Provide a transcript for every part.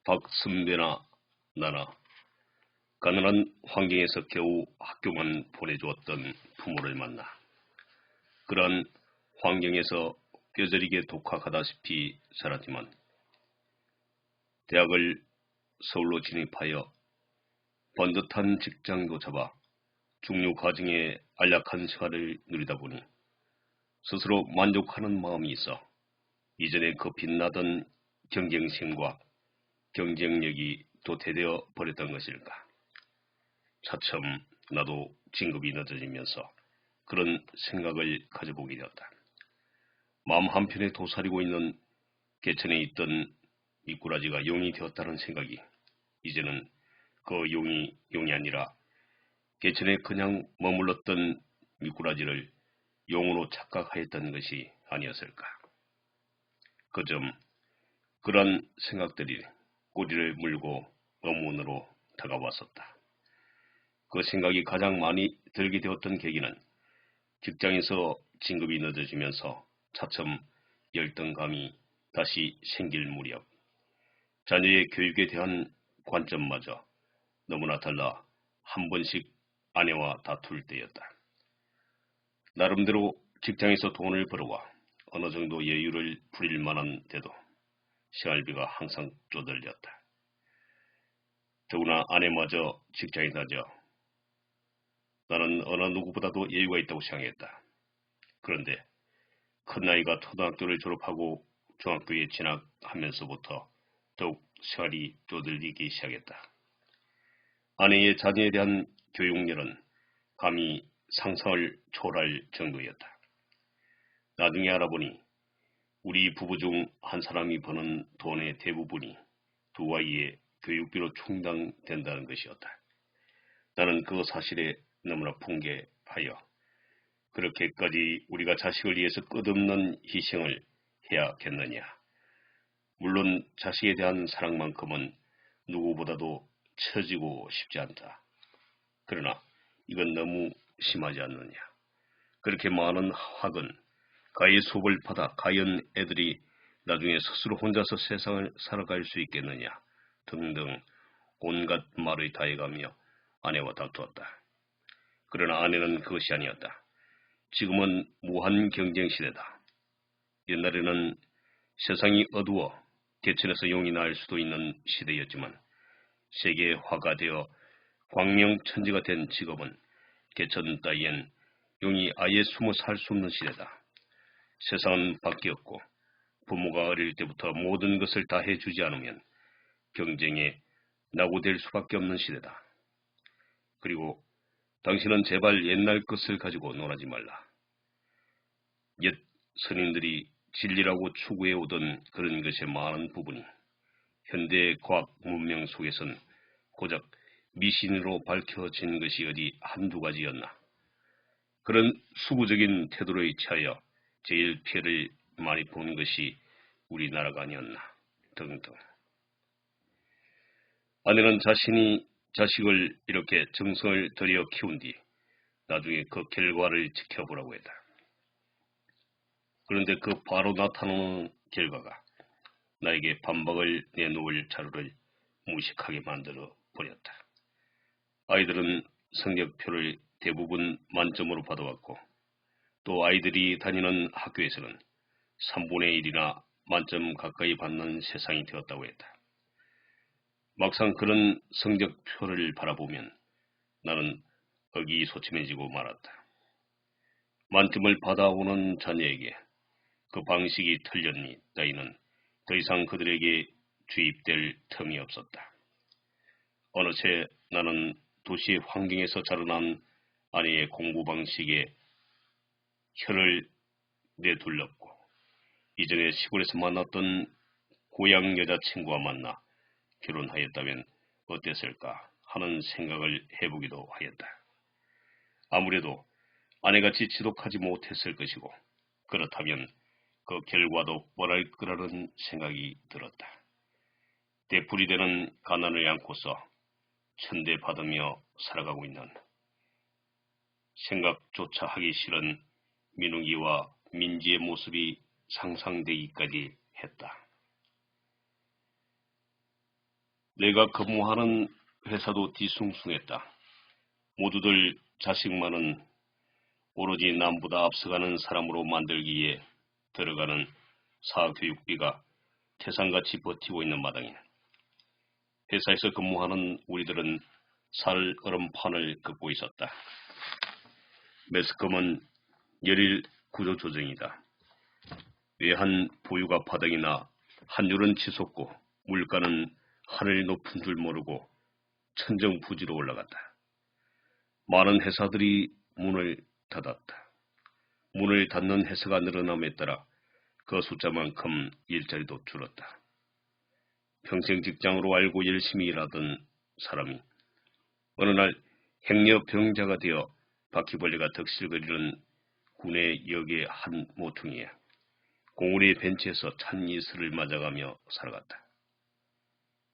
박선배나 나나 가난한 환경에서 겨우 학교만 보내주었던 부모를 만나 그러한 환경에서 뼈저리게 독학하다시피 자랐지만 대학을 서울로 진입하여 번듯한 직장도 잡아 중류 과정의 안락한 생활을 누리다 보니 스스로 만족하는 마음이 있어 이전에 그 빛나던 경쟁심과 경쟁력이 도태되어 버렸던 것일까. 차츰 나도 진급이 늦어지면서 그런 생각을 가져보게 되었다. 마음 한편에 도사리고 있는 개천에 있던 미꾸라지가 용이 되었다는 생각이 이제는 그 용이 아니라 개천에 그냥 머물렀던 미꾸라지를 용으로 착각하였던 것이 아니었을까. 그점 그런 생각들이 꼬리를 물고 의문으로 다가왔었다. 그 생각이 가장 많이 들게 되었던 계기는 직장에서 진급이 늦어지면서 차츰 열등감이 다시 생길 무렵 자녀의 교육에 대한 관점마저 너무나 달라 한 번씩 아내와 다툴 때였다. 나름대로 직장에서 돈을 벌어와 어느 정도 여유를 부릴 만한 데도 생활비가 항상 쪼들렸다. 더구나 아내마저 직장에 다져 나는 어느 누구보다도 여유가 있다고 생각했다. 그런데 큰 나이가 초등학교를 졸업하고 중학교에 진학하면서부터 더욱 생활이 쪼들리기 시작했다. 아내의 자녀에 대한 교육열은 감히 상상을 초월할 정도였다. 나중에 알아보니 우리 부부 중 한 사람이 버는 돈의 대부분이 두 아이의 교육비로 충당된다는 것이었다. 나는 그 사실에 너무나 풍개하여 그렇게까지 우리가 자식을 위해서 끝없는 희생을 해야겠느냐. 물론 자식에 대한 사랑만큼은 누구보다도 처지고 싶지 않다. 그러나 이건 너무 심하지 않느냐. 그렇게 많은 학은 가의 수업을 받아 과연 애들이 나중에 스스로 혼자서 세상을 살아갈 수 있겠느냐 등등 온갖 말을 다해가며 아내와 다투었다. 그러나 아내는 그것이 아니었다. 지금은 무한 경쟁 시대다. 옛날에는 세상이 어두워 개천에서 용이 날 수도 있는 시대였지만 세계화가 되어 광명천지가 된 지금은 개천 따위엔 용이 아예 숨어 살 수 없는 시대다. 세상은 바뀌었고 부모가 어릴 때부터 모든 것을 다 해주지 않으면 경쟁에 낙오될 수밖에 없는 시대다. 그리고 당신은 제발 옛날 것을 가지고 놀아지 말라. 옛 선인들이 진리라고 추구해오던 그런 것의 많은 부분이 현대의 과학 문명 속에선 고작 미신으로 밝혀진 것이 어디 한두 가지였나. 그런 수구적인 태도를 취하여 제일 피해를 많이 본 것이 우리나라가 아니었나 등등. 아내는 자신이 자식을 이렇게 정성을 들여 키운 뒤 나중에 그 결과를 지켜보라고 했다. 그런데 그 바로 나타나는 결과가 나에게 반박을 내놓을 자료를 무식하게 만들어 버렸다. 아이들은 성적표를 대부분 만점으로 받아왔고 또 아이들이 다니는 학교에서는 3분의 1이나 만점 가까이 받는 세상이 되었다고 했다. 막상 그런 성적표를 바라보면 나는 의기소침해지고 말았다. 만점을 받아오는 자녀에게 그 방식이 틀렸니 따위는 더 이상 그들에게 주입될 틈이 없었다. 어느새 나는 도시의 환경에서 자라난 아내의 공부 방식에 혀를 내둘렀고 이전에 시골에서 만났던 고향 여자친구와 만나 결혼하였다면 어땠을까 하는 생각을 해보기도 하였다. 아무래도 아내같이 지독하지 못했을 것이고 그렇다면 그 결과도 뻔할 거라는 생각이 들었다. 되풀이 되는 가난을 안고서 천대받으며 살아가고 있는 생각조차 하기 싫은 민욱이와 민지의 모습이 상상되기까지 했다. 내가 근무하는 회사도 뒤숭숭했다. 모두들 자식만은 오로지 남보다 앞서가는 사람으로 만들기에 들어가는 사교육비가 태산같이 버티고 있는 마당이네. 회사에서 근무하는 우리들은 살 얼음판을 긋고 있었다. 매스컴은 열일 구조조정이다. 외환 보유가 바닥이 나 환율은 치솟고 물가는 하늘 높은 줄 모르고 천정부지로 올라갔다. 많은 회사들이 문을 닫았다. 문을 닫는 회사가 늘어남에 따라 그 숫자만큼 일자리도 줄었다. 평생 직장으로 알고 열심히 일하던 사람이 어느 날 행여병자가 되어 바퀴벌레가 덕실거리는 군의 역의 한 모퉁이에 공우리 벤치에서 찬 이슬을 맞아가며 살아갔다.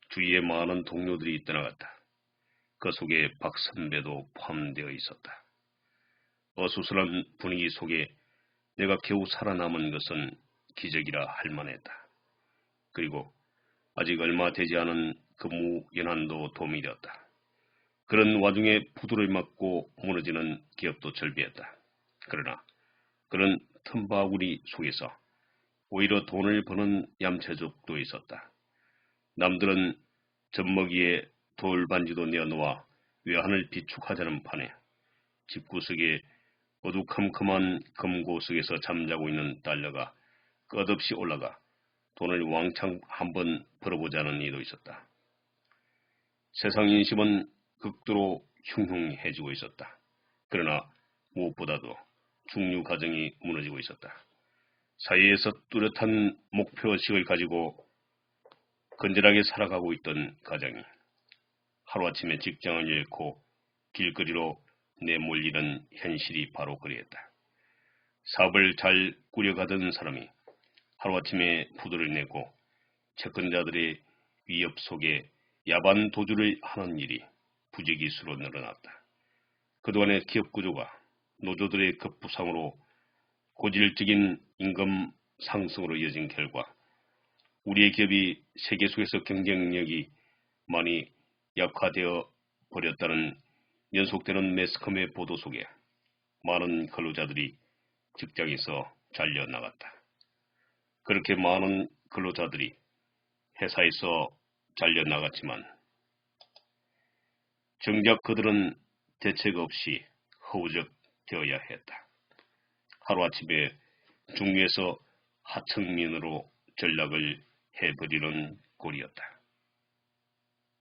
주위에 많은 동료들이 떠나갔다. 그 속에 박 선배도 포함되어 있었다. 어수선한 분위기 속에 내가 겨우 살아남은 것은 기적이라 할 만했다. 그리고 아직 얼마 되지 않은 근무 연한도 도움이 되었다. 그런 와중에 부도를 맞고 무너지는 기업도 절비했다. 그러나 그런 틈바구니 속에서 오히려 돈을 버는 얌체족도 있었다. 남들은 젖먹이에 돌반지도 내어놓아 외환을 비축하자는 판에 집구석에 어두컴컴한 금고 속에서 잠자고 있는 딸려가 끝없이 올라가 돈을 왕창 한번 벌어보자는 이도 있었다. 세상 인심은 극도로 흉흉해지고 있었다. 그러나 무엇보다도 중류 가정이 무너지고 있었다. 사회에서 뚜렷한 목표의식을 가지고 건전하게 살아가고 있던 가정이 하루아침에 직장을 잃고 길거리로 내몰리는 현실이 바로 그리했다. 사업을 잘 꾸려가던 사람이 하루아침에 부도를 내고 채권자들의 위협 속에 야반 도주를 하는 일이 부지기수로 늘어났다. 그동안의 기업 구조가 노조들의 급부상으로 고질적인 임금 상승으로 이어진 결과 우리의 기업이 세계 속에서 경쟁력이 많이 약화되어 버렸다는 연속되는 매스컴의 보도 속에 많은 근로자들이 직장에서 잘려나갔다. 그렇게 많은 근로자들이 회사에서 잘려나갔지만 정작 그들은 대책 없이 허우적 되어야 했다. 하루아침에 중류에서 하층민으로 전락을 해버리는 꼴이었다.